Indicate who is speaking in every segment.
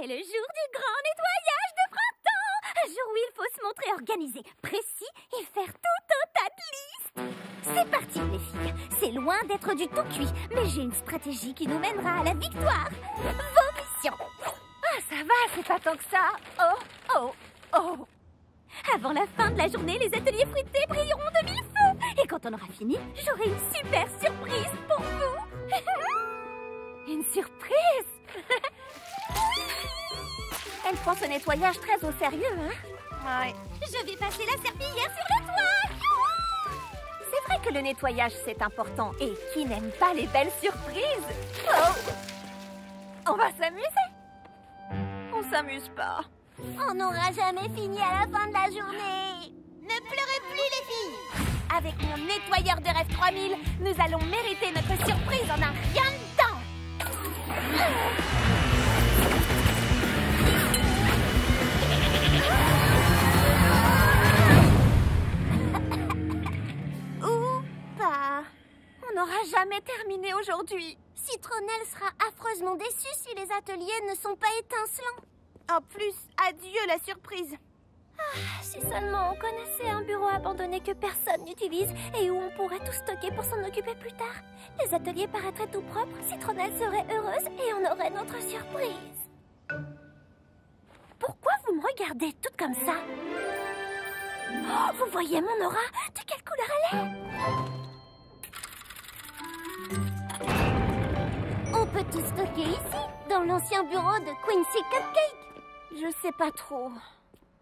Speaker 1: C'est le jour du grand nettoyage de printemps. Un jour où il faut se montrer organisé, précis et faire tout un tas de listes. C'est parti les filles. C'est loin d'être du tout cuit, mais j'ai une stratégie qui nous mènera à la victoire. Vos missions.
Speaker 2: Ah, ça va, c'est pas tant que ça. Oh, oh, oh.
Speaker 1: Avant la fin de la journée, les ateliers fruités brilleront de mille feux. Et quand on aura fini, j'aurai une super surprise pour vous.
Speaker 2: Une surprise? Elle prend ce nettoyage très au sérieux, hein?
Speaker 1: Ouais. Je vais passer la serpillière sur le toit.
Speaker 2: C'est vrai que le nettoyage, c'est important. Et qui n'aime pas les belles surprises? Oh. On va s'amuser? On s'amuse pas.
Speaker 1: On n'aura jamais fini à la fin de la journée. Ne pleurez plus, les filles.
Speaker 2: Avec mon nettoyeur de rêve 3000, nous allons mériter notre surprise en un rien de temps. Ou pas. On n'aura jamais terminé aujourd'hui.
Speaker 1: Citronnelle sera affreusement déçue si les ateliers ne sont pas étincelants.
Speaker 2: En plus, adieu la surprise.
Speaker 1: Si seulement on connaissait un bureau abandonné que personne n'utilise et où on pourrait tout stocker pour s'en occuper plus tard. Les ateliers paraîtraient tout propres, Citronnelle serait heureuse et on aurait notre surprise. Pourquoi vous me regardez toute comme ça? Oh, vous voyez mon aura? De quelle couleur elle est? On peut tout stocker ici, dans l'ancien bureau de Quincy Cupcake.
Speaker 2: Je sais pas trop.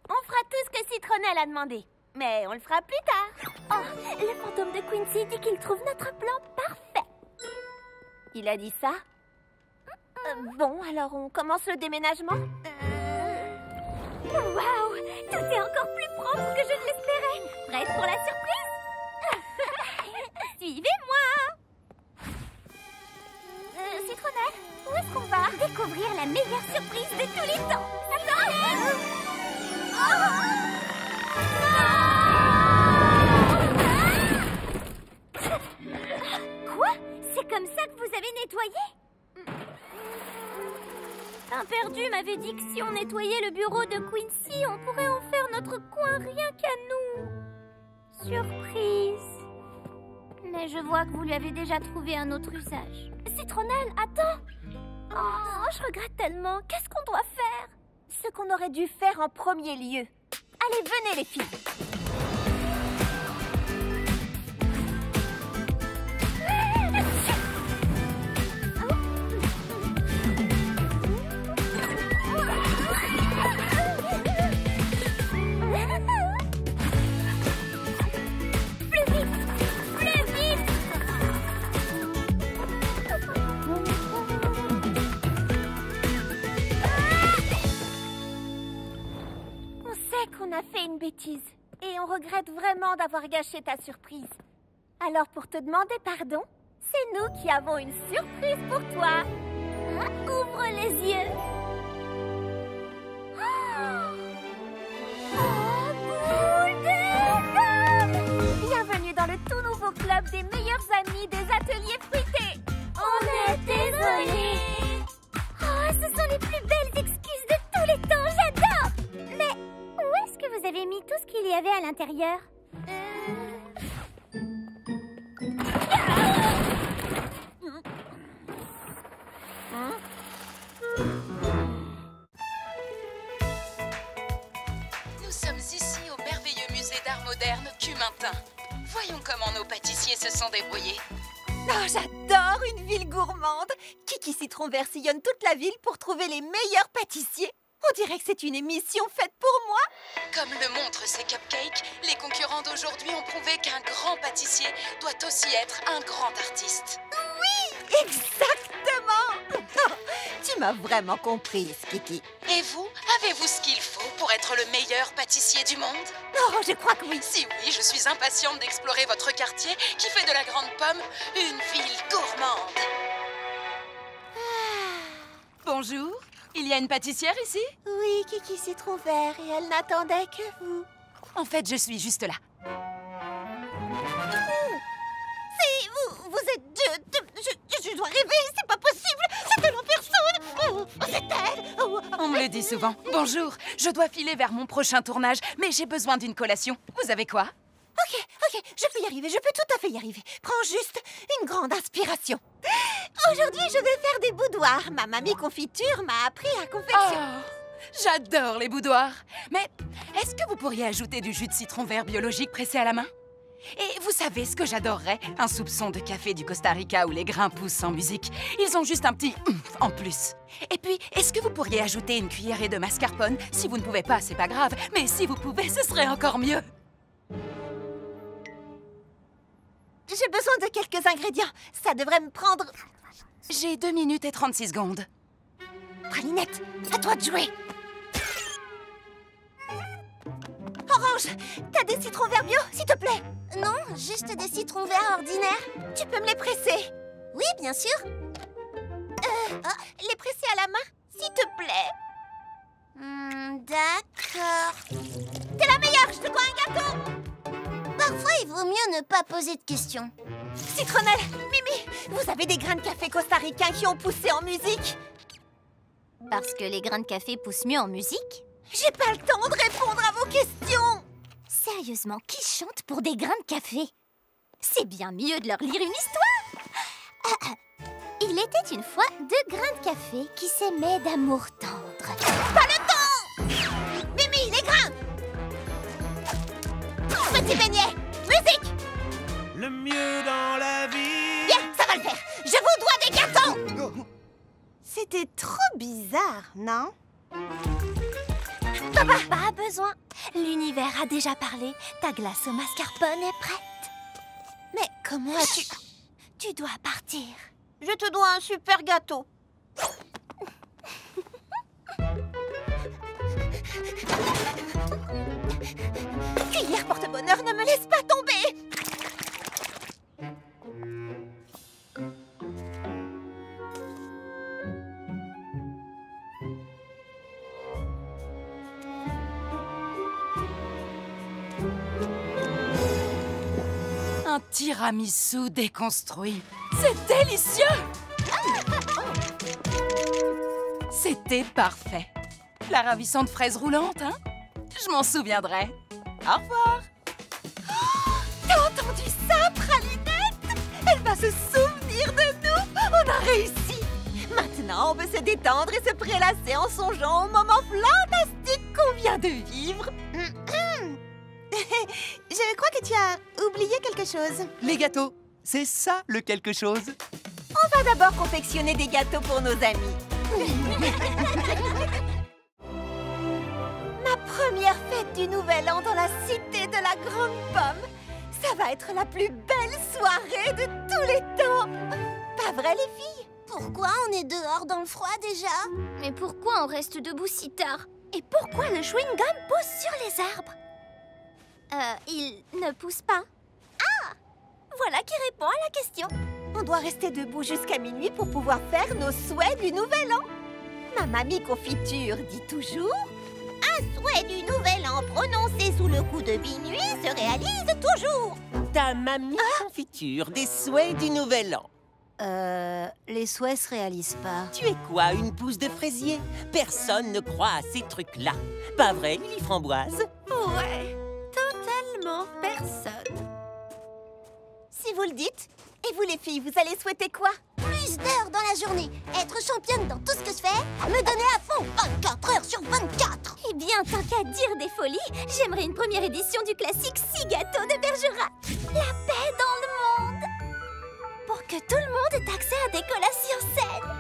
Speaker 2: On fera tout ce que Citronnelle a demandé. Mais on le fera plus tard.
Speaker 1: Oh, le fantôme de Quincy dit qu'il trouve notre plan parfait.
Speaker 2: Il a dit ça? Bon, alors on commence le déménagement?
Speaker 1: Waouh! Tout est encore plus propre que je ne l'espérais. Prête pour la surprise? Suivez-moi! Citronnelle, où est-ce qu'on va? Découvrir la meilleure surprise de tous les temps. Attends! Quoi? C'est comme ça que vous avez nettoyé? Un perdu m'avait dit que si on nettoyait le bureau de Quincy, on pourrait en faire notre coin rien qu'à nous. Surprise. Mais je vois que vous lui avez déjà trouvé un autre usage. Citronnelle, attends! Oh, je regrette tellement. Qu'est-ce qu'on doit faire?
Speaker 2: Ce qu'on aurait dû faire en premier lieu. Allez, venez les filles. On a fait une bêtise et on regrette vraiment d'avoir gâché ta surprise. Alors pour te demander pardon, c'est nous qui avons une surprise pour toi.
Speaker 1: Ouvre les yeux. Oh, boule de gomme!
Speaker 2: Bienvenue dans le tout nouveau club des meilleurs amis des ateliers fruités.
Speaker 1: On est désolés. Oh, ce sont les plus belles excuses de tous les temps, j'adore. Mais où est-ce que vous avez mis tout ce qu'il y avait à l'intérieur?
Speaker 3: Nous sommes ici au merveilleux musée d'art moderne Cumintin. Voyons comment nos pâtissiers se sont débrouillés.
Speaker 2: Oh, j'adore une ville gourmande. Kiki Citron Vert sillonne toute la ville pour trouver les meilleurs pâtissiers. On dirait que c'est une émission faite pour moi.
Speaker 3: Comme le montrent ces cupcakes, les concurrents d'aujourd'hui ont prouvé qu'un grand pâtissier doit aussi être un grand artiste.
Speaker 2: Oui, exactement. Tu m'as vraiment comprise, Kiki.
Speaker 3: Et vous, avez-vous ce qu'il faut pour être le meilleur pâtissier du monde?
Speaker 2: Oh, je crois que oui.
Speaker 3: Si oui, je suis impatiente d'explorer votre quartier qui fait de la Grande Pomme une ville gourmande.
Speaker 4: Bonjour, il y a une pâtissière ici?
Speaker 2: Oui, Kiki Citron Vert, et elle n'attendait que vous.
Speaker 4: En fait, je suis juste là.
Speaker 2: Si, vous êtes... Je dois rêver, c'est pas possible. C'est elle en personne.
Speaker 4: On me le dit souvent. Bonjour, je dois filer vers mon prochain tournage, mais j'ai besoin d'une collation. Vous avez quoi?
Speaker 2: Ok, je peux y arriver, je peux tout à fait y arriver. Prends juste une grande inspiration. Aujourd'hui, je vais faire des boudoirs. Ma mamie confiture m'a appris à confectionner.
Speaker 4: Oh, j'adore les boudoirs. Mais est-ce que vous pourriez ajouter du jus de citron vert biologique pressé à la main? Et vous savez ce que j'adorerais? Un soupçon de café du Costa Rica où les grains poussent sans musique. Ils ont juste un petit oomph en plus. Et puis, est-ce que vous pourriez ajouter une cuillerée de mascarpone? Si vous ne pouvez pas, c'est pas grave. Mais si vous pouvez, ce serait encore mieux.
Speaker 2: J'ai besoin de quelques ingrédients. Ça devrait me prendre...
Speaker 4: J'ai 2 minutes et 36 secondes.
Speaker 2: Pralinette, à toi de jouer. Orange, t'as des citrons verts bio, s'il te plaît?
Speaker 1: Non, juste des citrons verts ordinaires.
Speaker 2: Tu peux me les presser?
Speaker 1: Oui, bien sûr.
Speaker 2: Les presser à la main, s'il te plaît.
Speaker 1: D'accord.
Speaker 2: T'es la meilleure, je te dois un gâteau.
Speaker 1: Parfois, il vaut mieux ne pas poser de questions.
Speaker 2: Citronnelle, Mimi, vous avez des grains de café costaricains qui ont poussé en musique?
Speaker 1: Parce que les grains de café poussent mieux en musique?
Speaker 2: J'ai pas le temps de répondre à vos questions.
Speaker 1: Sérieusement, qui chante pour des grains de café? C'est bien mieux de leur lire une histoire. Il était une fois 2 grains de café qui s'aimaient d'amour tendre.
Speaker 2: Pas le temps! Mimi, les grains! Petit beignet, musique!
Speaker 5: Le mieux dans la vie.
Speaker 2: Bien, ça va le faire. Je vous dois des gâteaux! C'était trop bizarre, non?
Speaker 1: Papa, pas besoin. L'univers a déjà parlé. Ta glace au mascarpone est prête.
Speaker 2: Mais comment as-tu...
Speaker 1: Tu dois partir.
Speaker 2: Je te dois un super gâteau. Cuillère porte-bonheur, ne me laisse pas tomber.
Speaker 4: Un tiramisu déconstruit. C'est délicieux! C'était parfait. La ravissante fraise roulante, hein? Je m'en souviendrai. Au revoir!
Speaker 2: T'as entendu ça, Pralinette? Elle va se souvenir de nous. On a réussi. Maintenant, on peut se détendre et se prélasser en songeant au moment fantastique qu'on vient de vivre. Je crois que tu as oublié quelque chose.
Speaker 5: Les gâteaux, c'est ça le quelque chose.
Speaker 2: On va d'abord confectionner des gâteaux pour nos amis. Ma première fête du Nouvel An dans la cité de la Grande Pomme. Ça va être la plus belle soirée de tous les temps. Pas vrai, les filles?
Speaker 1: Pourquoi on est dehors dans le froid déjà? Mais pourquoi on reste debout si tard? Et pourquoi le chewing-gum pousse sur les arbres? Il ne pousse pas. Ah! Voilà qui répond à la question.
Speaker 2: On doit rester debout jusqu'à minuit pour pouvoir faire nos souhaits du Nouvel An. Ma mamie confiture dit toujours: un souhait du Nouvel An prononcé sous le coup de minuit se réalise toujours.
Speaker 6: Ta mamie confiture des souhaits du Nouvel An.
Speaker 1: Les souhaits se réalisent pas.
Speaker 6: Tu es quoi, une pousse de fraisier? Personne ne croit à ces trucs-là. Pas vrai, Lily Framboise?
Speaker 2: Ouais, totalement personne. Si vous le dites, et vous les filles, vous allez souhaiter quoi?
Speaker 1: Plus d'heures dans la journée, être championne dans tout ce que je fais, me donner à fond 24 heures sur 24. Eh bien, tant qu'à dire des folies, j'aimerais une première édition du classique 6 gâteaux de Bergerac. La paix dans le monde. Pour que tout le monde ait accès à des collations saines.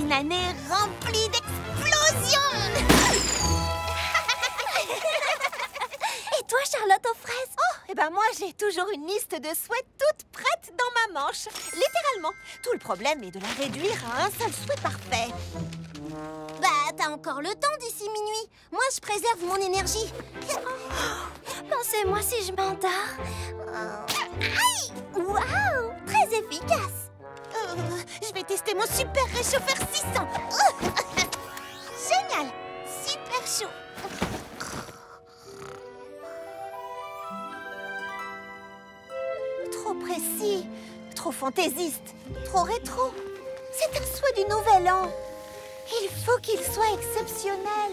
Speaker 2: Une année remplie d'explosions.
Speaker 1: Et toi, Charlotte aux fraises?
Speaker 2: Oh, et ben moi, j'ai toujours une liste de souhaits toute prête dans ma manche. Littéralement. Tout le problème est de la réduire à un seul souhait parfait.
Speaker 1: Bah, t'as encore le temps d'ici minuit. Moi, je préserve mon énergie. Pensez-moi si je m'endors. Aïe! Waouh! Très efficace.
Speaker 2: Je vais tester mon super réchauffeur 600.
Speaker 1: Génial! Super chaud.
Speaker 2: Trop précis, trop fantaisiste, trop rétro. C'est un souhait du Nouvel An. faut qu'il soit exceptionnel.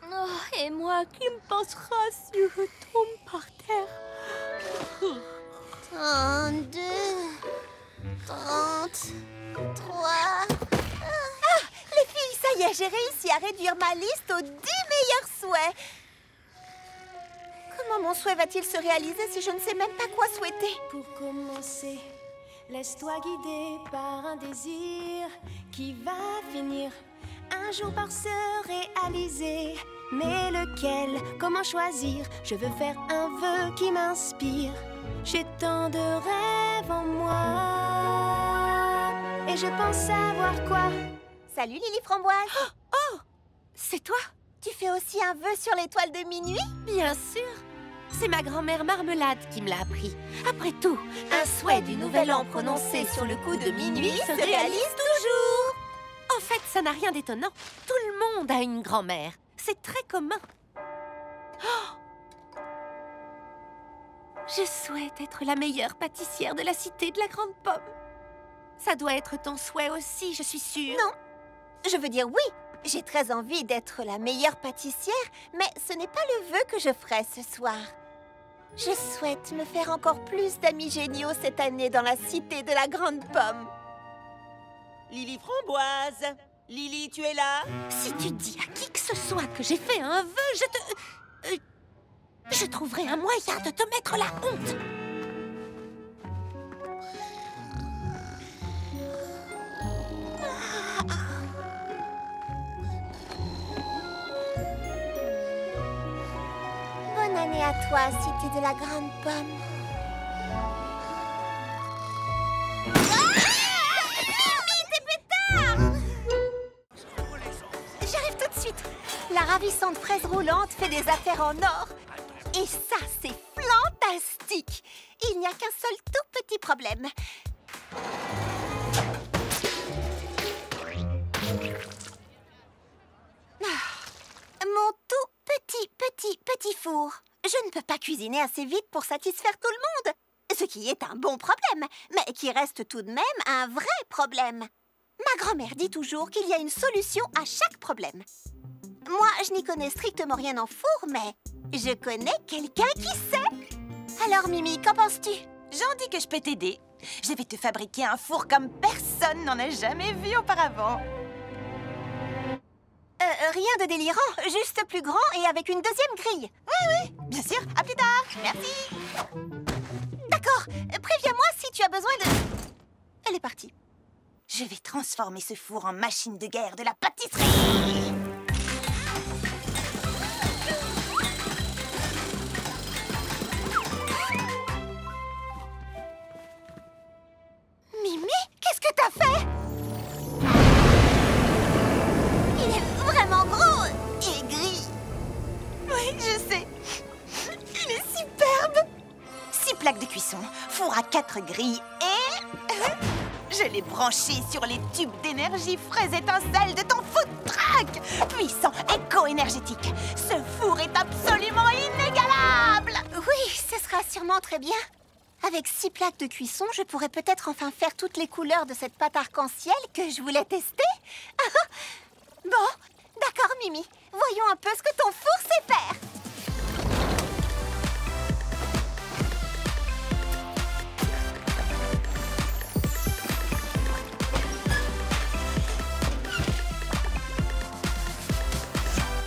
Speaker 1: Oh, et moi qui me passera si je tombe par terre.
Speaker 2: 32, 33... les filles, ça y est, j'ai réussi à réduire ma liste aux 10 meilleurs souhaits. Comment mon souhait va-t-il se réaliser si je ne sais même pas quoi souhaiter?
Speaker 7: Pour commencer, laisse-toi guider par un désir qui va finir un jour par se réaliser. Mais lequel? Comment choisir? Je veux faire un vœu qui m'inspire. J'ai tant de rêves en moi et je pense savoir quoi.
Speaker 2: Salut Lily Framboise.
Speaker 7: Oh, c'est toi?
Speaker 2: Tu fais aussi un vœu sur l'étoile de minuit?
Speaker 7: Bien sûr. C'est ma grand-mère Marmelade qui me l'a appris. Après tout, un souhait du nouvel an prononcé sur le coup de minuit se réalise toujours. En fait, ça n'a rien d'étonnant. Tout le monde a une grand-mère. C'est très commun. Oh! Je souhaite être la meilleure pâtissière de la cité de la Grande Pomme. Ça doit être ton souhait aussi, je suis sûre.
Speaker 2: Non, je veux dire oui. J'ai très envie d'être la meilleure pâtissière, mais ce n'est pas le vœu que je ferai ce soir. Je souhaite me faire encore plus d'amis géniaux cette année dans la cité de la Grande Pomme.
Speaker 6: Lily Framboise! Lily, tu es là?
Speaker 7: Si tu dis à qui que ce soit que j'ai fait un vœu, je trouverai un moyen de te mettre la honte.
Speaker 2: Bonne année à toi, cité de la Grande Pomme. J'arrive tout de suite. La ravissante fraise roulante fait des affaires en or. Et ça, c'est fantastique. Il n'y a qu'un seul tout petit problème. Mon tout petit four. Je ne peux pas cuisiner assez vite pour satisfaire tout le monde. Ce qui est un bon problème, mais qui reste tout de même un vrai problème. Ma grand-mère dit toujours qu'il y a une solution à chaque problème. Moi, je n'y connais strictement rien en four, mais je connais quelqu'un qui sait. Alors, Mimi, qu'en penses-tu?
Speaker 4: J'en dis que je peux t'aider. Je vais te fabriquer un four comme personne n'en a jamais vu auparavant.
Speaker 2: Rien de délirant, juste plus grand et avec une deuxième grille.
Speaker 4: Oui, bien sûr. À plus tard. Merci.
Speaker 2: D'accord, préviens-moi si tu as besoin de... Elle est partie.
Speaker 4: Je vais transformer ce four en machine de guerre de la pâtisserie.
Speaker 2: Mimi, qu'est-ce que t'as fait? Il est vraiment gros et gris.
Speaker 4: Oui, je sais. Il est superbe. 6 plaques de cuisson, four à 4 grilles et... je l'ai branché sur les tubes d'énergie fraise étincelle de ton food truck. Puissant, éco-énergétique. Ce four est absolument inégalable.
Speaker 2: Oui, ce sera sûrement très bien. Avec 6 plaques de cuisson, je pourrais peut-être enfin faire toutes les couleurs de cette pâte arc-en-ciel que je voulais tester. Bon, d'accord, Mimi. Voyons un peu ce que ton four sait faire.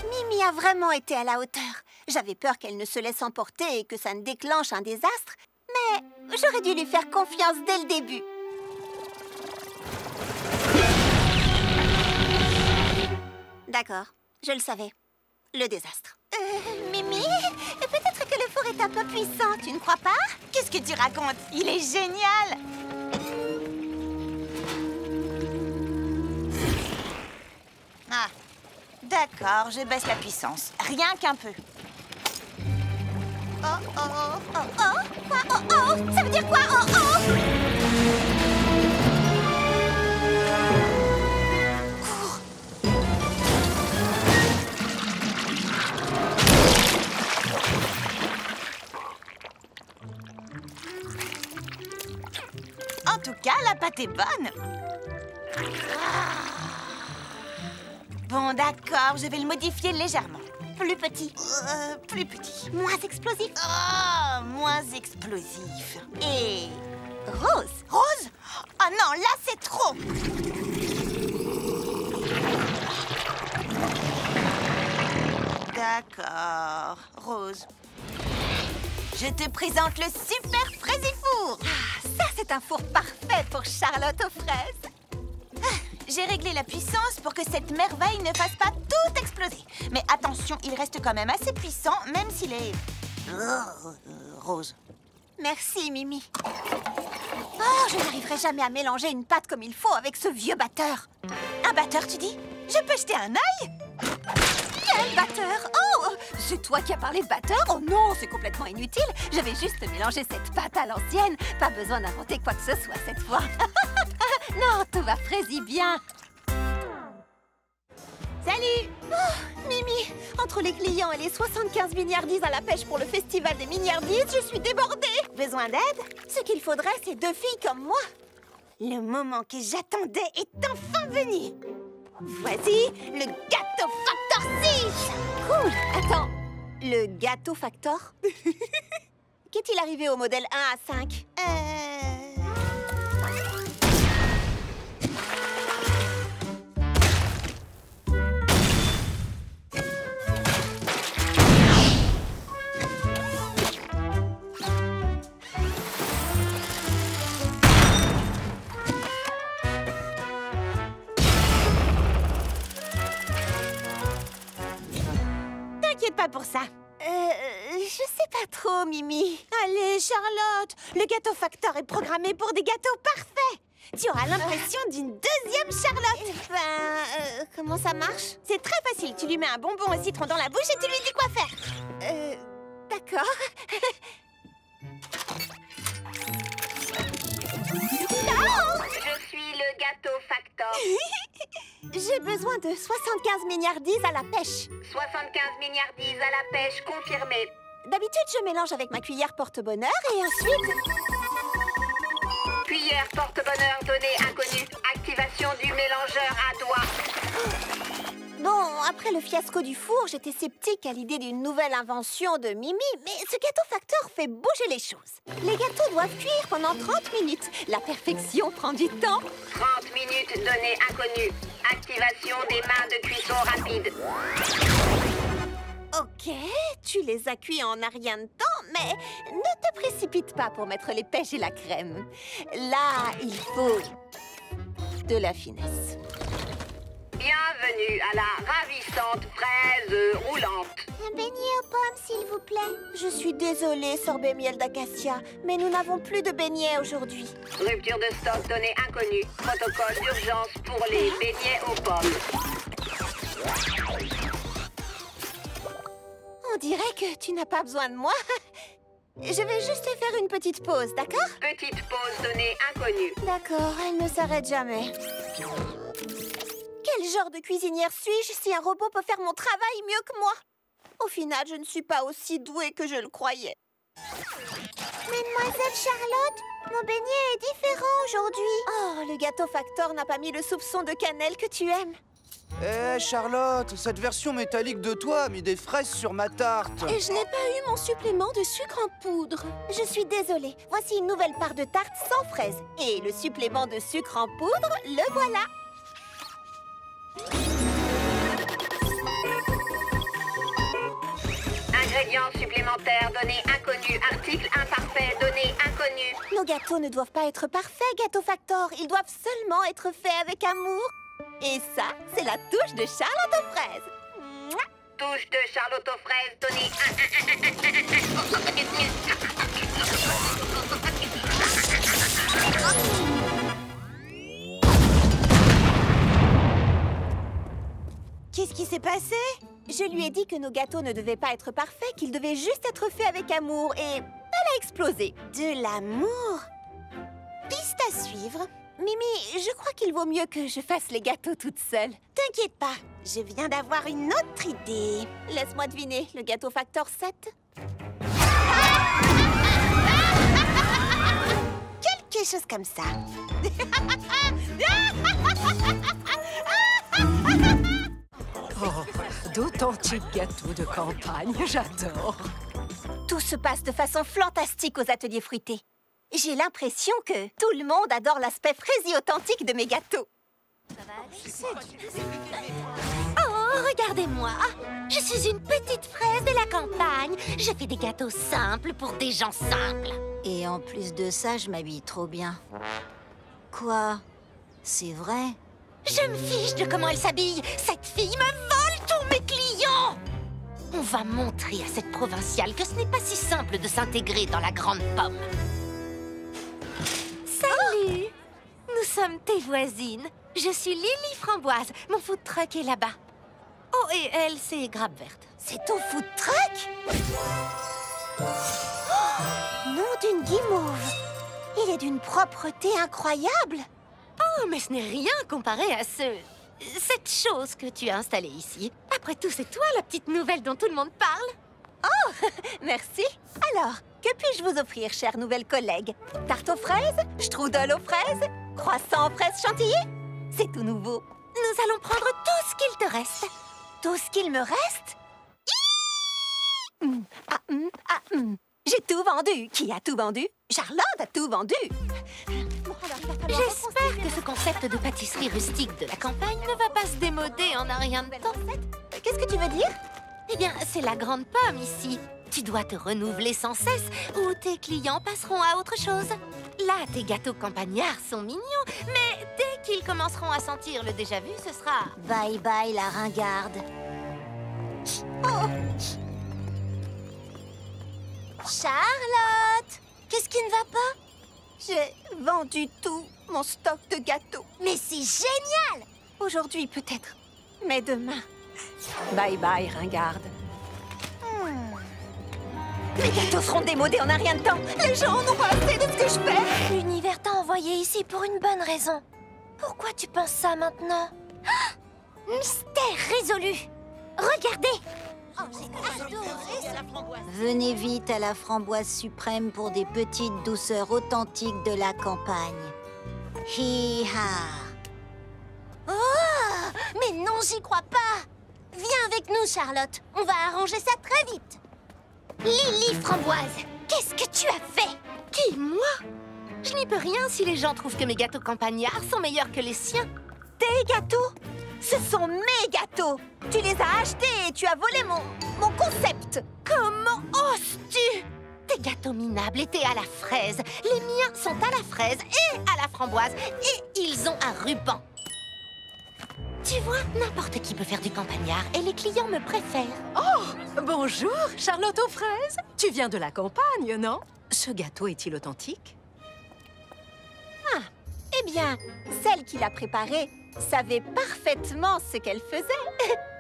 Speaker 2: Mimi a vraiment été à la hauteur. J'avais peur qu'elle ne se laisse emporter et que ça ne déclenche un désastre. Mais j'aurais dû lui faire confiance dès le début. D'accord, je le savais. Le désastre. Mimi, peut-être que le four est un peu puissant, tu ne crois pas?
Speaker 4: Qu'est-ce que tu racontes? Il est génial. Ah, d'accord, je baisse la puissance. Rien qu'un peu.
Speaker 2: Oh, oh, oh, oh, oh. Quoi? Oh, oh. Ça veut dire quoi? Oh, oh. Cours.
Speaker 4: En tout cas, la pâte est bonne.
Speaker 2: Bon, d'accord, je vais le modifier légèrement.
Speaker 1: Plus petit.
Speaker 2: Plus petit.
Speaker 1: Moins explosif.
Speaker 2: Oh, moins explosif. Et...
Speaker 1: Rose.
Speaker 2: Rose? Oh non, là, c'est trop. D'accord, Rose. Je te présente le super fraisifour.
Speaker 1: Ça, c'est un four parfait pour Charlotte aux fraises.
Speaker 2: J'ai réglé la puissance pour que cette merveille ne fasse pas tout exploser. Mais attention, il reste quand même assez puissant, même s'il est... rose.
Speaker 1: Merci, Mimi. Oh, je n'arriverai jamais à mélanger une pâte comme il faut avec ce vieux batteur.
Speaker 2: Un batteur, tu dis? Je peux jeter un œil?
Speaker 1: Quel batteur? Oh, c'est toi qui as parlé de batteur? Oh non, c'est complètement inutile. Je vais juste mélanger cette pâte à l'ancienne. Pas besoin d'inventer quoi que ce soit cette fois. Non, tout va fraisi bien. Salut! Oh, Mimi, entre les clients et les 75 milliardises à la pêche pour le festival des milliardises, je suis débordée.
Speaker 2: Besoin d'aide?
Speaker 1: Ce qu'il faudrait, c'est 2 filles comme moi.
Speaker 2: Le moment que j'attendais est enfin venu.
Speaker 1: Voici le Gâteau Factor 6. Cool. Attends, le Gâteau Factor? Qu'est-il arrivé au modèle 1 à 5?
Speaker 2: T'inquiète pas pour ça.
Speaker 1: Je sais pas trop, Mimi.
Speaker 2: Allez, Charlotte, le Gâteau Factor est programmé pour des gâteaux parfaits. Tu auras l'impression d'une deuxième Charlotte.
Speaker 1: Comment ça marche?
Speaker 2: C'est très facile. Tu lui mets un bonbon au citron dans la bouche et tu lui dis quoi faire.
Speaker 1: D'accord.
Speaker 8: Je suis le Gâteau Factor.
Speaker 1: J'ai besoin de 75 milliardises à la pêche.
Speaker 8: 75 milliardises à la pêche confirmée.
Speaker 1: D'habitude, je mélange avec ma cuillère porte-bonheur et ensuite...
Speaker 8: Cuillère porte-bonheur donnée inconnue. Activation du mélangeur à doigts.
Speaker 1: Bon, après le fiasco du four, j'étais sceptique à l'idée d'une nouvelle invention de Mimi, mais ce Gâteau Factor fait bouger les choses. Les gâteaux doivent cuire pendant 30 minutes. La perfection prend du temps.
Speaker 8: 30 minutes donnée inconnue. Activation des mains de cuisson rapide.
Speaker 1: Ok, tu les as cuits en un rien de temps, mais ne te précipite pas pour mettre les pêches et la crème. Là, il faut de la finesse.
Speaker 8: Bienvenue à la ravissante fraise roulante.
Speaker 1: Un beignet aux pommes, s'il vous plaît. Je suis désolée, sorbet miel d'acacia, mais nous n'avons plus de beignets aujourd'hui.
Speaker 8: Rupture de stock donnée inconnue. Protocole d'urgence pour les beignets aux pommes.
Speaker 1: On dirait que tu n'as pas besoin de moi. Je vais juste faire une petite pause, d'accord?
Speaker 8: Petite pause donnée inconnue.
Speaker 1: D'accord, elle ne s'arrête jamais. Quel genre de cuisinière suis-je si un robot peut faire mon travail mieux que moi? Au final, je ne suis pas aussi douée que je le croyais. Mademoiselle Charlotte, mon beignet est différent aujourd'hui. Oh, le Gâteau Factor n'a pas mis le soupçon de cannelle que tu aimes.
Speaker 9: Eh Charlotte, cette version métallique de toi a mis des fraises sur ma tarte.
Speaker 1: Et je n'ai pas eu mon supplément de sucre en poudre. Je suis désolée. Voici une nouvelle part de tarte sans fraises. Et le supplément de sucre en poudre, le voilà.
Speaker 8: Ingrédients supplémentaires, données inconnues. Article imparfait, données inconnues.
Speaker 1: Nos gâteaux ne doivent pas être parfaits, Gâteau Factor. Ils doivent seulement être faits avec amour. Et ça, c'est la touche de Charlotte aux fraises. Mouah.
Speaker 8: Touche de Charlotte aux fraises, données
Speaker 2: Qu'est-ce qui s'est passé?
Speaker 1: Je lui ai dit que nos gâteaux ne devaient pas être parfaits, qu'ils devaient juste être faits avec amour. Et elle a explosé.
Speaker 2: De l'amour? Piste à suivre.
Speaker 1: Mimi, je crois qu'il vaut mieux que je fasse les gâteaux toute seule.
Speaker 2: T'inquiète pas, je viens d'avoir une autre idée.
Speaker 1: Laisse-moi deviner, le Gâteau Factor 7?
Speaker 2: Quelque chose comme ça.
Speaker 10: Oh, d'authentiques gâteaux de campagne, j'adore.
Speaker 2: Tout se passe de façon fantastique aux ateliers fruités. J'ai l'impression que tout le monde adore l'aspect fraisier authentique de mes gâteaux.
Speaker 1: Oh, regardez-moi. Je suis une petite fraise de la campagne. Je fais des gâteaux simples pour des gens simples.
Speaker 11: Et en plus de ça, je m'habille trop bien. Quoi? C'est vrai?
Speaker 1: Je me fiche de comment elle s'habille. Cette fille me vole tous mes clients. On va montrer à cette provinciale que ce n'est pas si simple de s'intégrer dans la grande pomme. Salut! Nous sommes tes voisines. Je suis Lily Framboise. Mon food truck est là-bas. Oh, et elle, c'est Grappe Verte.
Speaker 2: C'est ton food truck? Oh, nom d'une guimauve. Il est d'une propreté incroyable.
Speaker 1: Oh, mais ce n'est rien comparé à cette chose que tu as installée ici. Après tout, c'est toi la petite nouvelle dont tout le monde parle.
Speaker 2: Oh, merci. Alors, que puis-je vous offrir, chère nouvelle collègue? Tarte aux fraises? Strudel aux fraises? Croissant aux fraises chantilly? C'est tout nouveau.
Speaker 1: Nous allons prendre tout ce qu'il te reste.
Speaker 2: Tout ce qu'il me reste? J'ai tout vendu. Qui a tout vendu? Charlotte a tout vendu.
Speaker 1: J'espère que ce concept de pâtisserie rustique de la campagne ne va pas se démoder en un rien de temps.
Speaker 2: Qu'est-ce que tu veux dire?
Speaker 1: Eh bien, c'est la grande pomme ici. Tu dois te renouveler sans cesse ou tes clients passeront à autre chose. Là, tes gâteaux campagnards sont mignons, mais dès qu'ils commenceront à sentir le déjà-vu, ce sera...
Speaker 11: Bye bye la ringarde.
Speaker 2: Oh.
Speaker 1: Charlotte! Qu'est-ce qui ne va pas?
Speaker 2: J'ai vendu tout mon stock de gâteaux.
Speaker 1: Mais c'est génial!
Speaker 2: Aujourd'hui peut-être, mais demain. Bye bye, ringarde. Mes gâteaux seront démodés en un rien de temps. Les gens en ont pas assez de ce que je fais.
Speaker 1: L'univers t'a envoyé ici pour une bonne raison. Pourquoi tu penses ça maintenant? Ah! Mystère résolu! Regardez!
Speaker 11: Venez vite à la framboise suprême pour des petites douceurs authentiques de la campagne. Hi-ha!
Speaker 1: Oh! Mais non, j'y crois pas! Viens avec nous, Charlotte. On va arranger ça très vite. Lily Framboise, qu'est-ce que tu as fait? Qui, moi? Je n'y peux rien si les gens trouvent que mes gâteaux campagnards sont meilleurs que les siens.
Speaker 2: Tes gâteaux? Ce sont mes gâteaux. Tu les as achetés et tu as volé mon concept.
Speaker 1: Comment oses-tu? Tes gâteaux minables étaient à la fraise. Les miens sont à la fraise et à la framboise. Et ils ont un ruban. Tu vois, n'importe qui peut faire du campagnard et les clients me préfèrent.
Speaker 10: Oh, bonjour, Charlotte aux fraises. Tu viens de la campagne, non? Ce gâteau est-il authentique?
Speaker 2: Ah, eh bien, celle qui l'a préparé savait parfaitement ce qu'elle faisait.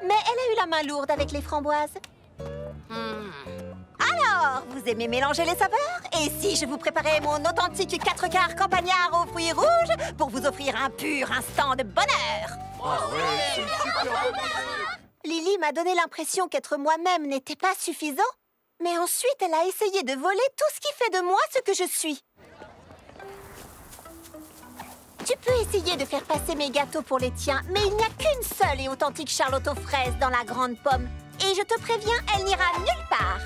Speaker 2: Mais elle a eu la main lourde avec les framboises. Alors, vous aimez mélanger les saveurs? Et si je vous préparais mon authentique 4 quarts campagnard aux fruits rouges pour vous offrir un pur instant de bonheur? Lily m'a donné l'impression qu'être moi-même n'était pas suffisant. Mais ensuite, elle a essayé de voler tout ce qui fait de moi ce que je suis. Tu peux essayer de faire passer mes gâteaux pour les tiens, mais il n'y a qu'une seule et authentique Charlotte aux fraises dans la grande pomme. Et je te préviens, elle n'ira nulle part.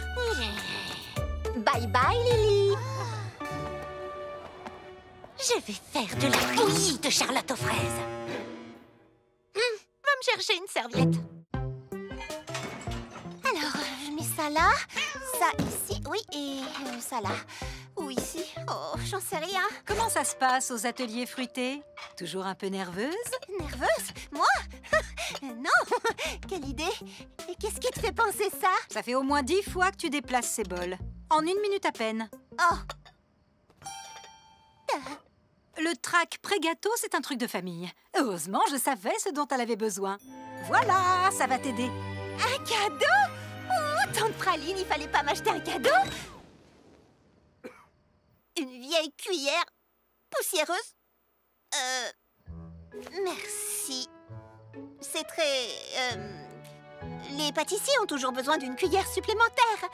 Speaker 2: Bye bye, Lily.
Speaker 1: Je vais faire de la bouillie de Charlotte aux fraises. Va me chercher une serviette.
Speaker 2: Alors, je mets ça là, ça ici, oui, et ça là. Ou ici, oh, j'en sais rien.
Speaker 10: Comment ça se passe aux ateliers fruités? Toujours un peu nerveuse?
Speaker 2: Nerveuse? Moi? Non. Quelle idée. Et qu'est-ce qui te fait penser ça?
Speaker 10: Ça fait au moins 10 fois que tu déplaces ces bols. En 1 minute à peine.
Speaker 2: Oh.
Speaker 10: Le track pré-gâteau, c'est un truc de famille. Heureusement, je savais ce dont elle avait besoin. Voilà, ça va t'aider.
Speaker 2: Un cadeau? Oh, tante Praline, il fallait pas m'acheter un cadeau? Une vieille cuillère poussiéreuse? Merci. C'est très... Les pâtissiers ont toujours besoin d'une cuillère supplémentaire.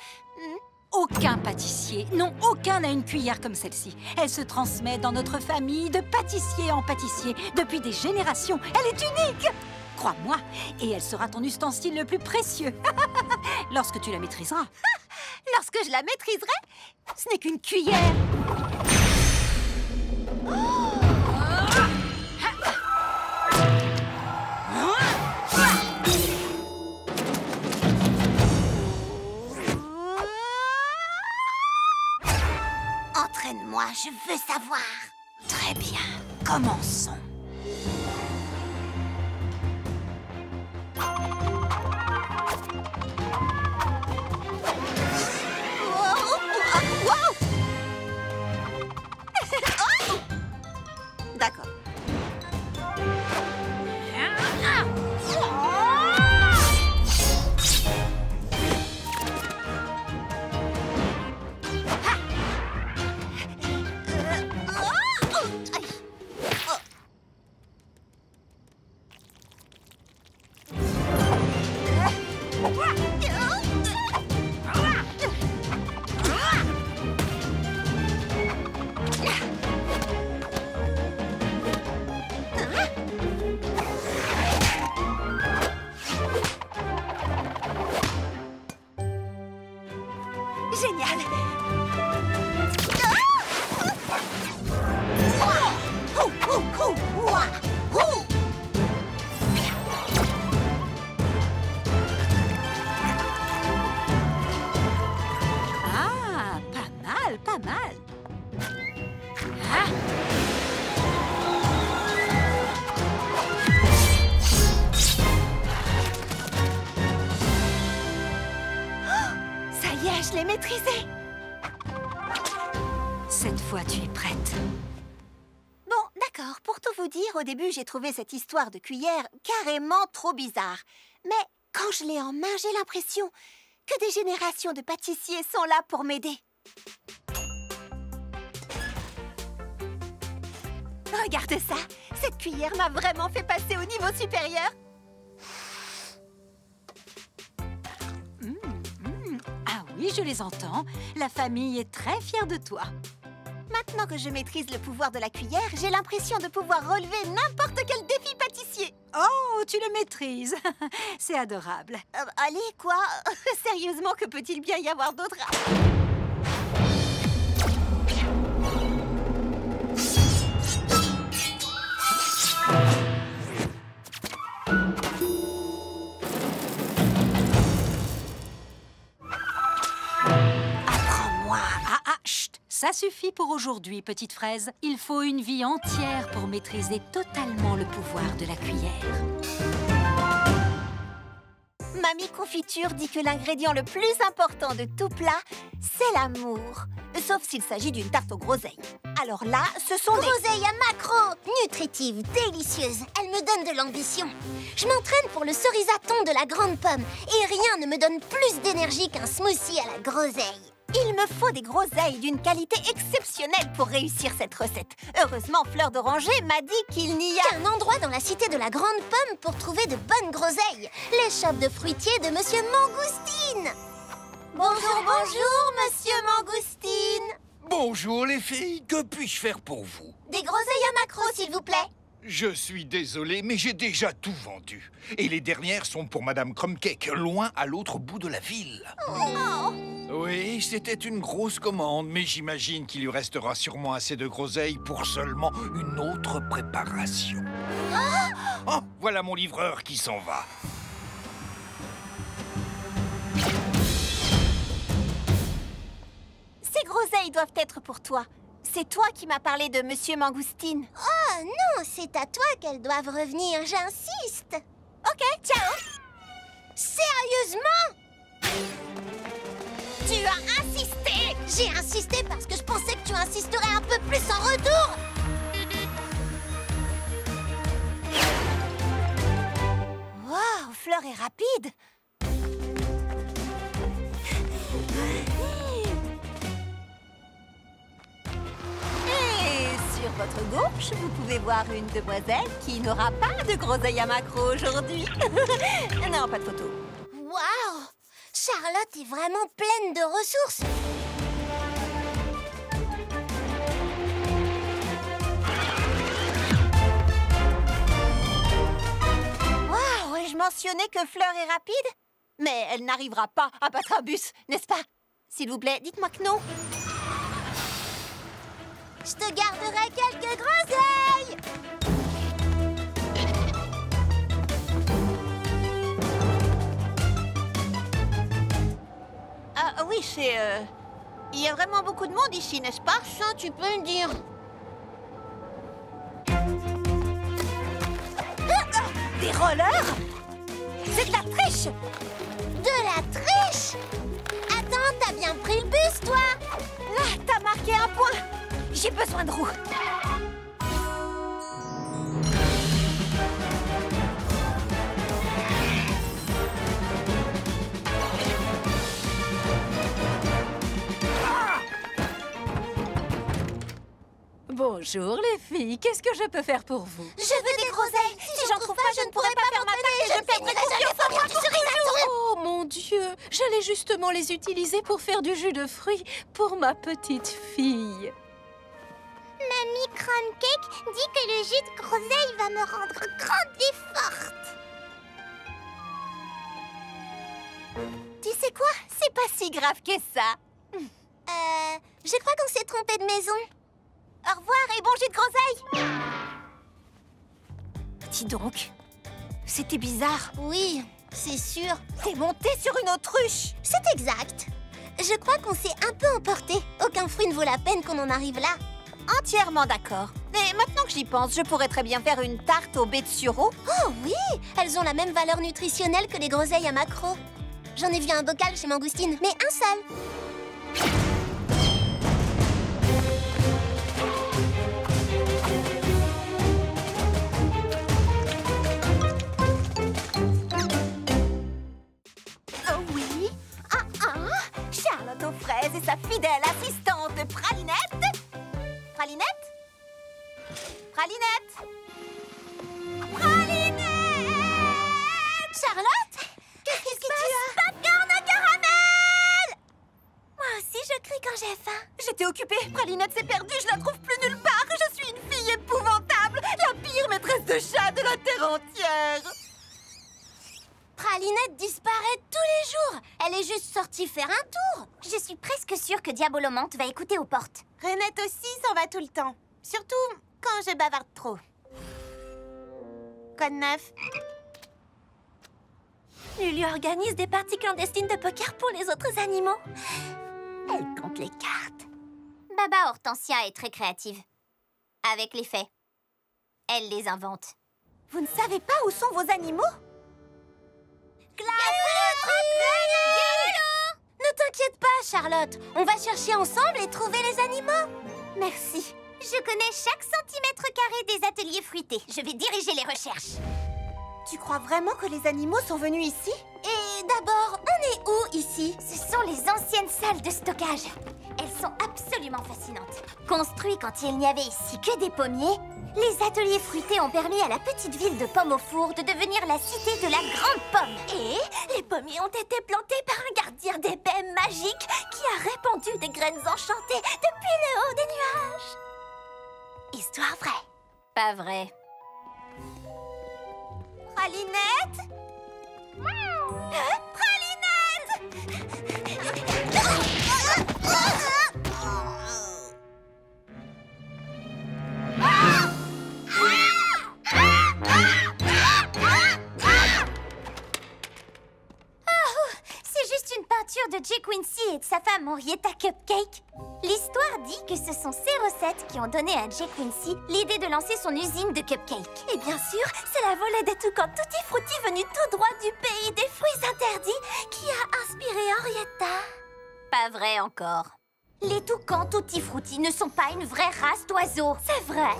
Speaker 10: Aucun pâtissier, non, aucun n'a une cuillère comme celle-ci. Elle se transmet dans notre famille de pâtissier en pâtissier depuis des générations. Elle est unique! Crois-moi, et elle sera ton ustensile le plus précieux. Lorsque tu la maîtriseras.
Speaker 2: Lorsque je la maîtriserai, ce n'est qu'une cuillère.
Speaker 11: Entraîne-moi, je veux savoir.
Speaker 10: Très bien, commençons.
Speaker 2: D'accord. Génial!
Speaker 10: Ah, pas mal, pas mal.
Speaker 2: Ça y est, je l'ai maîtrisé.
Speaker 10: Cette fois, tu es prête.
Speaker 2: Bon, d'accord, pour tout vous dire, au début, j'ai trouvé cette histoire de cuillère carrément trop bizarre. Mais quand je l'ai en main, j'ai l'impression que des générations de pâtissiers sont là pour m'aider. Regarde ça, cette cuillère m'a vraiment fait passer au niveau supérieur.
Speaker 10: Ah oui, je les entends. La famille est très fière de toi.
Speaker 2: Maintenant que je maîtrise le pouvoir de la cuillère, j'ai l'impression de pouvoir relever n'importe quel défi pâtissier.
Speaker 10: Oh, tu le maîtrises. C'est adorable.
Speaker 2: Allez, quoi? Sérieusement, que peut-il bien y avoir d'autre?
Speaker 10: Apprends-moi. Ah, chut. Ça suffit pour aujourd'hui, petite fraise. Il faut une vie entière pour maîtriser totalement le pouvoir de la cuillère.
Speaker 2: Mamie Confiture dit que l'ingrédient le plus important de tout plat, c'est l'amour. Sauf s'il s'agit d'une tarte aux groseilles. Alors là, ce sont
Speaker 11: Groseille à macro, nutritive, délicieuse. Elle me donne de l'ambition. Je m'entraîne pour le cerisaton de la grande pomme et rien ne me donne plus d'énergie qu'un smoothie à la groseille.
Speaker 2: Il me faut des groseilles d'une qualité exceptionnelle pour réussir cette recette. Heureusement, Fleur d'Oranger m'a dit qu'il n'y a
Speaker 11: qu'un endroit dans la cité de la grande pomme pour trouver de bonnes groseilles. L'échoppe de fruitier de Monsieur Mangoustine.
Speaker 2: Bonjour, bonjour, Monsieur Mangoustine.
Speaker 12: Bonjour les filles, que puis-je faire pour vous?
Speaker 11: Des groseilles à macro, s'il vous plaît.
Speaker 12: Je suis désolé, mais j'ai déjà tout vendu. Et les dernières sont pour Madame Crumbcake, loin à l'autre bout de la ville.
Speaker 2: Oh.
Speaker 12: Oui, c'était une grosse commande, mais j'imagine qu'il lui restera sûrement assez de groseilles pour seulement une autre préparation. Oh, voilà mon livreur qui s'en va.
Speaker 2: Ces groseilles doivent être pour toi. C'est toi qui m'as parlé de Monsieur Mangoustine.
Speaker 11: Oh non, c'est à toi qu'elles doivent revenir, j'insiste.
Speaker 2: Ok, ciao.
Speaker 11: Sérieusement? Tu as insisté! J'ai insisté parce que je pensais que tu insisterais un peu plus en retour.
Speaker 2: Waouh, Fleur est rapide. Et sur votre gauche, vous pouvez voir une demoiselle qui n'aura pas de groseille à macro aujourd'hui. Non, pas de photo.
Speaker 11: Waouh! Charlotte est vraiment pleine de ressources.
Speaker 2: Ai-je mentionné que Fleur est rapide? Mais elle n'arrivera pas à battre un bus, n'est-ce pas? S'il vous plaît, dites-moi que non.
Speaker 11: Je te garderai quelques groseilles.
Speaker 2: Ah oui, il y a vraiment beaucoup de monde ici, n'est-ce pas?
Speaker 11: Ça, tu peux le dire.
Speaker 2: Des rollers? C'est de la triche!
Speaker 11: De la triche? Attends, t'as bien pris le bus, toi?
Speaker 2: Ah, t'as marqué un point! J'ai besoin de roues.
Speaker 10: Bonjour les filles, qu'est-ce que je peux faire pour vous?
Speaker 11: Je veux des groseilles. Si j'en trouve pas, je ne pourrai pas faire ma tête et je perdrai confiance en moi pour toujours.
Speaker 10: Oh mon Dieu, j'allais justement les utiliser pour faire du jus de fruits pour ma petite fille.
Speaker 11: Mamie Cruncake dit que le jus de groseille va me rendre grande et forte.
Speaker 2: Tu sais quoi? C'est pas si grave que ça.
Speaker 11: Je crois qu'on s'est trompé de maison.
Speaker 2: Au revoir et bon jus de groseille. Dis donc, c'était bizarre.
Speaker 11: Oui, c'est sûr.
Speaker 2: T'es monté sur une autruche.
Speaker 11: C'est exact. Je crois qu'on s'est un peu emporté. Aucun fruit ne vaut la peine qu'on en arrive là.
Speaker 2: Entièrement d'accord. Mais maintenant que j'y pense, je pourrais très bien faire une tarte aux baies de sureau.
Speaker 11: Oh oui, elles ont la même valeur nutritionnelle que les groseilles à macro. J'en ai vu un bocal chez Mangoustine, mais un seul.
Speaker 2: Oh oui. Charlotte aux fraises et sa fidèle assistante Pralinette. Pralinette? Pralinette? Pralinette! Charlotte? Qu'est-ce que tu as? Popcorn au caramel!
Speaker 11: Moi aussi, je crie quand j'ai faim.
Speaker 2: J'étais occupée. Pralinette s'est perdue, je la trouve plus nulle part. Je suis une fille épouvantable, la pire maîtresse de chat de la terre entière.
Speaker 11: Pralinette disparaît tous les jours. Elle est juste sortie faire un tour.
Speaker 1: Je suis presque sûre que Diabolomante va écouter aux portes.
Speaker 2: Renette aussi s'en va tout le temps. Surtout quand je bavarde trop. Quoi de neuf?
Speaker 1: Lulu organise des parties clandestines de poker pour les autres animaux. Elle compte les cartes. Baba Hortensia est très créative. Avec les faits. Elle les invente.
Speaker 2: Vous ne savez pas où sont vos animaux?
Speaker 11: Ne t'inquiète pas, Charlotte. On va chercher ensemble et trouver les animaux.
Speaker 1: Merci. Je connais chaque centimètre carré des ateliers fruités. Je vais diriger les recherches.
Speaker 2: Tu crois vraiment que les animaux sont venus ici?
Speaker 11: Et d'abord, on est où ici?
Speaker 1: Ce sont les anciennes salles de stockage. Elles sont absolument fascinantes. Construites quand il n'y avait ici que des pommiers, les ateliers fruités ont permis à la petite ville de Pomme au Four de devenir la cité de la Grande Pomme.
Speaker 11: Et les pommiers ont été plantés par un gardien des baies magique qui a répandu des graines enchantées depuis le haut des nuages. Histoire vraie.
Speaker 1: Pas vrai.
Speaker 2: Pralinette?
Speaker 1: C'est juste une peinture de Jay Quincy et de sa femme Henrietta Cupcake. L'histoire dit que ce sont ces recettes qui ont donné à Jay Quincy l'idée de lancer son usine de cupcakes.
Speaker 11: Et bien sûr, c'est la volée des toucans Tutti Frutti venue tout droit du pays des fruits interdits qui a inspiré Henrietta.
Speaker 1: Pas vrai encore. Les toucans Tutti Frutti ne sont pas une vraie race d'oiseaux.
Speaker 11: C'est vrai.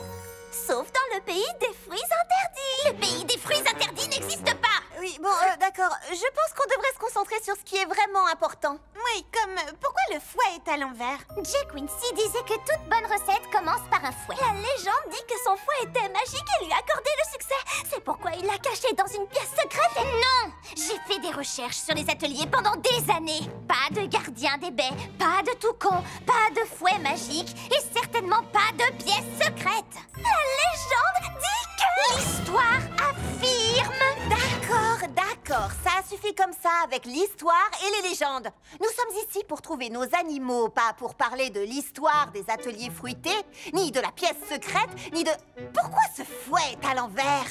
Speaker 11: Sauf dans le pays des fruits interdits.
Speaker 1: Le pays des fruits interdits n'existe pas.
Speaker 2: Oui, bon, d'accord. Je pense qu'on devrait se concentrer sur ce qui est vraiment important. Oui, comme pourquoi le fouet est à l'envers?
Speaker 1: Jay Quincy disait que toute bonne recette commence par un fouet.
Speaker 11: La légende dit que son fouet était magique et lui accordait le succès. C'est pourquoi il l'a caché dans une pièce secrète.
Speaker 1: Non! J'ai fait des recherches sur les ateliers pendant des années. Pas de gardien des baies, pas de toucan, pas de fouet magique et certainement pas de pièce secrète.
Speaker 11: La légende dit que...
Speaker 1: L'histoire affirme...
Speaker 2: D'accord, D'accord, ça suffit comme ça avec l'histoire et les légendes. Nous sommes ici pour trouver nos animaux, pas pour parler de l'histoire des ateliers fruités, ni de la pièce secrète, ni de... Pourquoi ce fouet est à l'envers?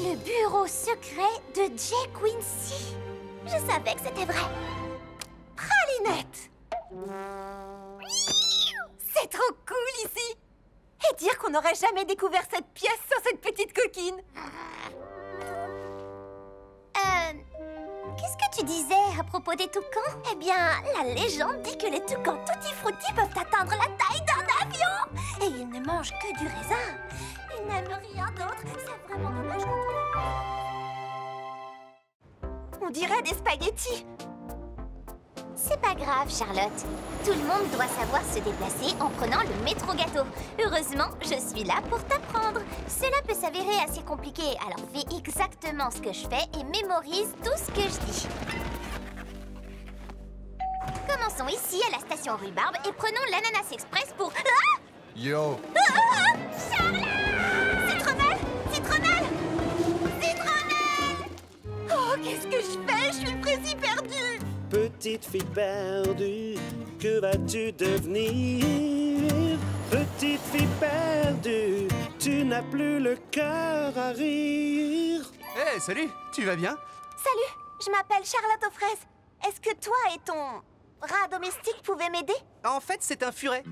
Speaker 1: Le bureau secret de Jay Quincy. Je savais que c'était vrai.
Speaker 2: Pralinette! C'est trop cool ici! Et dire qu'on n'aurait jamais découvert cette pièce sans cette petite coquine!
Speaker 1: Qu'est-ce que tu disais à propos des toucans? Eh bien, la légende dit que les toucans tutti frutti peuvent atteindre la taille d'un avion. Et ils ne mangent que du raisin. Ils n'aiment rien d'autre. C'est vraiment dommage quand
Speaker 2: On dirait des spaghettis!
Speaker 1: C'est pas grave, Charlotte. Tout le monde doit savoir se déplacer en prenant le métro gâteau. Heureusement, je suis là pour t'apprendre. Cela peut s'avérer assez compliqué, alors fais exactement ce que je fais et mémorise tout ce que je dis. Commençons ici à la station Rhubarbe et prenons l'Ananas Express pour... Ah!
Speaker 13: Yo!
Speaker 1: Charlotte! Citronnelle! Citronnelle! Citronnelle!
Speaker 2: Oh, qu'est-ce que je fais? Je suis précis perdue!
Speaker 14: Petite fille perdue, que vas-tu devenir? Petite fille perdue, tu n'as plus le cœur à rire.
Speaker 9: Hé, salut, tu vas bien?
Speaker 2: Salut, je m'appelle Charlotte aux fraises. Est-ce que toi et ton rat domestique pouvaient m'aider?
Speaker 9: En fait, c'est un furet.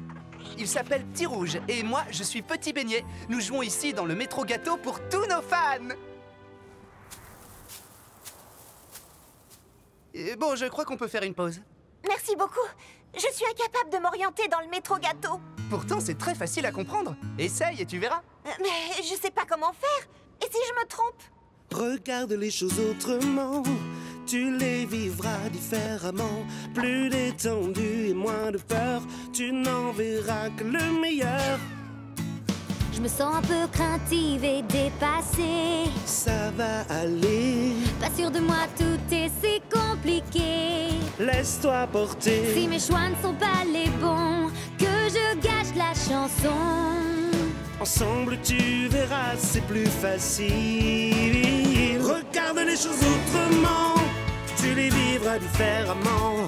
Speaker 9: Il s'appelle Petit Rouge et moi, je suis Petit Beignet. Nous jouons ici dans le métro gâteau pour tous nos fans. Et bon, je crois qu'on peut faire une pause.
Speaker 2: Merci beaucoup. Je suis incapable de m'orienter dans le métro gâteau.
Speaker 9: Pourtant, c'est très facile à comprendre. Essaye et tu verras.
Speaker 2: Mais je sais pas comment faire. Et si je me trompe?
Speaker 14: Regarde les choses autrement, tu les vivras différemment. Plus détendu et moins de peur, tu n'en verras que le meilleur.
Speaker 7: Je me sens un peu craintive et dépassée.
Speaker 14: Ça va aller.
Speaker 7: Pas sûre de moi, tout est si compliqué.
Speaker 14: Laisse-toi porter.
Speaker 7: Si mes choix ne sont pas les bons, que je gâche la chanson.
Speaker 14: Ensemble tu verras, c'est plus facile. Regarde les choses autrement, tu les vivras différemment.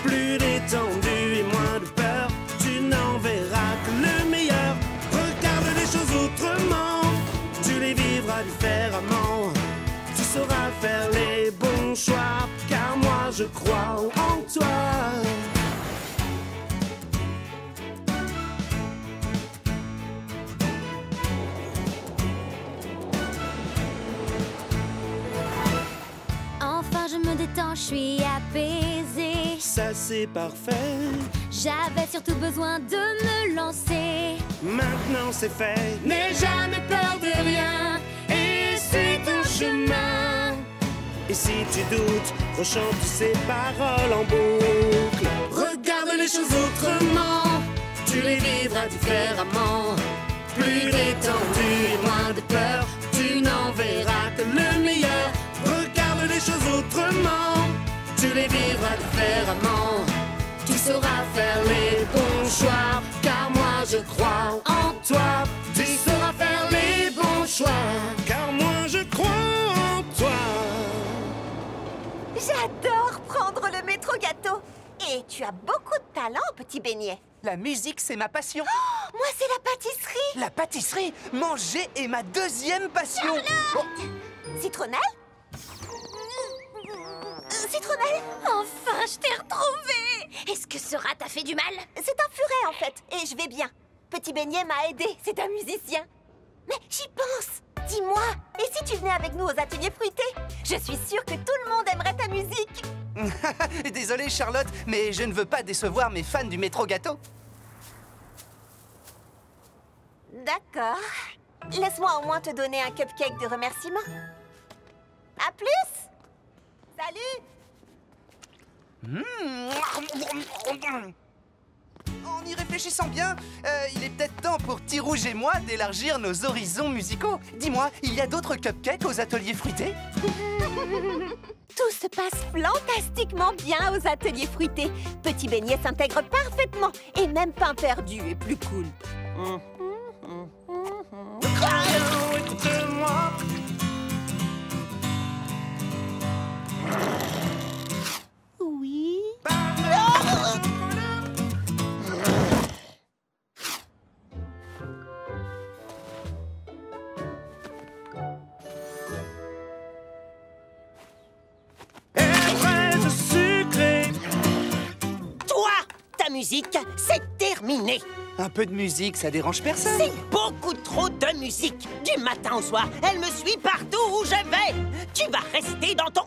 Speaker 14: Plus détendu et moins de peur, tu n'en verras que le meilleur. Regarde les choses autrement, tu les vivras différemment. Tu sauras faire les bons choix, car moi je crois en toi.
Speaker 7: Enfin je me détends, je suis apaisée.
Speaker 14: Ça c'est parfait.
Speaker 7: J'avais surtout besoin de me lancer.
Speaker 14: Maintenant c'est fait.
Speaker 7: N'aie jamais peur de rien et suis ton chemin.
Speaker 14: Et si tu doutes, rechante ces paroles en boucle. Regarde les choses autrement, tu les vivras différemment. Plus détendu et moins de peur, tu n'en verras que le meilleur. Regarde les choses autrement, tu les vivras différemment. Tu sauras faire les bons choix, car moi je crois en toi. Tu sauras faire les bons choix, car moi je crois en toi.
Speaker 2: J'adore prendre le métro gâteau. Et tu as beaucoup de talent, Petit Beignet.
Speaker 9: La musique, c'est ma passion.
Speaker 2: Oh, moi, c'est la pâtisserie.
Speaker 9: La pâtisserie, manger est ma deuxième passion.
Speaker 2: Citronnelle? Citronnelle?
Speaker 1: Enfin, je t'ai retrouvée! Est-ce que ce rat t'a fait du mal?
Speaker 2: C'est un furet, en fait, et je vais bien. Petit Beignet m'a aidé, c'est un musicien. Mais j'y pense. Dis-moi, et si tu venais avec nous aux ateliers fruités? Je suis sûre que tout le monde aimerait ta musique.
Speaker 9: Désolée, Charlotte, mais je ne veux pas décevoir mes fans du métro gâteau.
Speaker 2: D'accord. Laisse-moi au moins te donner un cupcake de remerciement. À plus! Salut!
Speaker 9: en y réfléchissant bien, il est peut-être temps pour Tirouge et moi d'élargir nos horizons musicaux. Dis-moi, il y a d'autres cupcakes aux ateliers fruités?
Speaker 2: Tout se passe fantastiquement bien aux ateliers fruités. Petit Beignet s'intègre parfaitement et même Pain Perdu est plus cool.
Speaker 14: Allô, écoute-moi.
Speaker 2: Oui.
Speaker 6: Toi, ta musique, c'est terminé.
Speaker 9: Un peu de musique, ça dérange personne.
Speaker 6: C'est beaucoup trop de musique. Du matin au soir, elle me suit partout où je vais. Tu vas rester dans ton...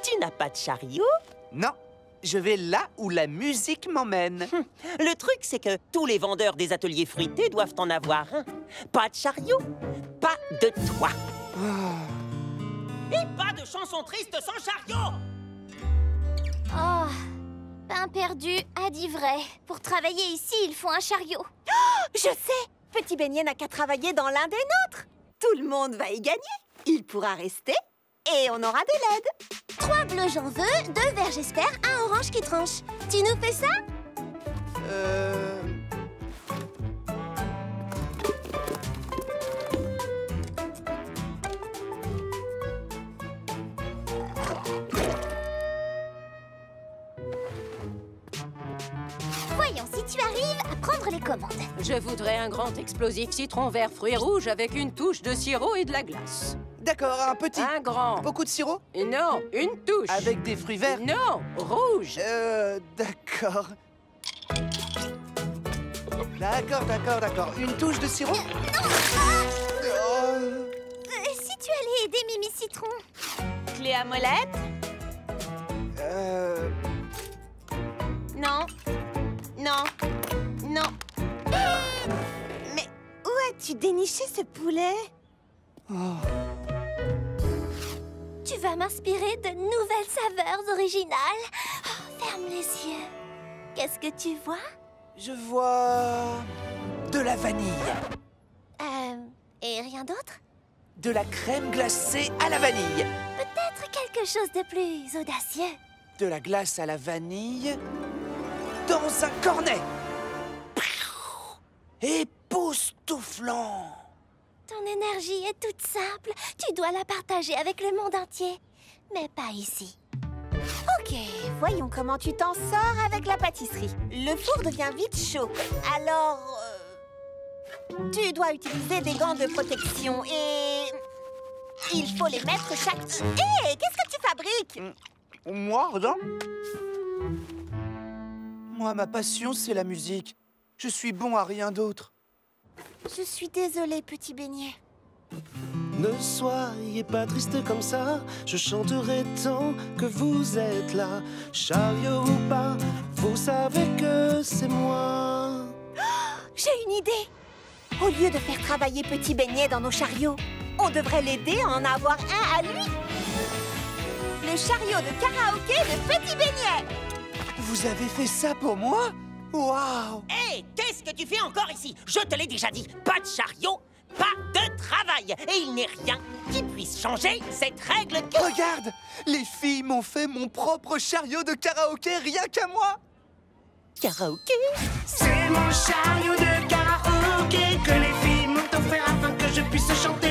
Speaker 6: Tu n'as pas de chariot?
Speaker 9: Non, je vais là où la musique m'emmène.
Speaker 6: Le truc, c'est que tous les vendeurs des ateliers fruités doivent en avoir un. Pas de chariot, pas de toi. Et pas de chanson triste sans chariot.
Speaker 1: Oh, Pain Perdu a dit vrai. Pour travailler ici, il faut un chariot.
Speaker 2: Oh, je sais. Petit Beignet n'a qu'à travailler dans l'un des nôtres. Tout le monde va y gagner. Il pourra rester et on aura de l'aide.
Speaker 11: 3 bleus j'en veux, 2 verts j'espère, 1 orange qui tranche. Tu nous fais ça?
Speaker 1: Voyons si tu arrives à prendre les commandes.
Speaker 13: Je voudrais un grand explosif citron vert fruits rouges avec une touche de sirop et de la glace.
Speaker 9: D'accord, un petit.
Speaker 13: Un grand.
Speaker 9: Beaucoup de sirop?
Speaker 13: Non, une touche.
Speaker 9: Avec des fruits verts?
Speaker 13: Non, rouge.
Speaker 9: D'accord. D'accord. Une touche de sirop?
Speaker 1: Si tu allais aider Mimi Citron.
Speaker 2: Clé à molette? Non. Mais où as-tu déniché ce poulet?
Speaker 1: Tu vas m'inspirer de nouvelles saveurs originales. Oh, ferme les yeux. Qu'est-ce que tu vois?
Speaker 9: Je vois... de la vanille.
Speaker 1: Et rien d'autre?
Speaker 9: De la crème glacée à la vanille.
Speaker 1: Peut-être quelque chose de plus audacieux.
Speaker 9: De la glace à la vanille... dans un cornet. Époustouflant.
Speaker 1: Ton énergie est toute simple. Tu dois la partager avec le monde entier. Mais pas ici.
Speaker 2: Ok, voyons comment tu t'en sors avec la pâtisserie. Le four devient vite chaud. Alors... tu dois utiliser des gants de protection et... il faut les mettre chaque... Hé, qu'est-ce que tu fabriques?
Speaker 9: Moi, rien. Moi, ma passion, c'est la musique. Je suis bon à rien d'autre.
Speaker 2: Je suis désolée, Petit Beignet.
Speaker 14: Ne soyez pas triste comme ça, je chanterai tant que vous êtes là. Chariot ou pas, vous savez que c'est moi.
Speaker 2: J'ai une idée. Au lieu de faire travailler Petit Beignet dans nos chariots, on devrait l'aider à en avoir un à lui. Le chariot de karaoké de Petit Beignet.
Speaker 9: Vous avez fait ça pour moi? Waouh!
Speaker 6: Hé, qu'est-ce que tu fais encore ici? Je te l'ai déjà dit, pas de chariot, pas de travail. Et il n'est rien qui puisse changer cette règle.
Speaker 9: Regarde, les filles m'ont fait mon propre chariot de karaoké rien qu'à moi.
Speaker 6: Karaoké?
Speaker 14: C'est mon chariot de karaoké que les filles m'ont offert afin que je puisse chanter.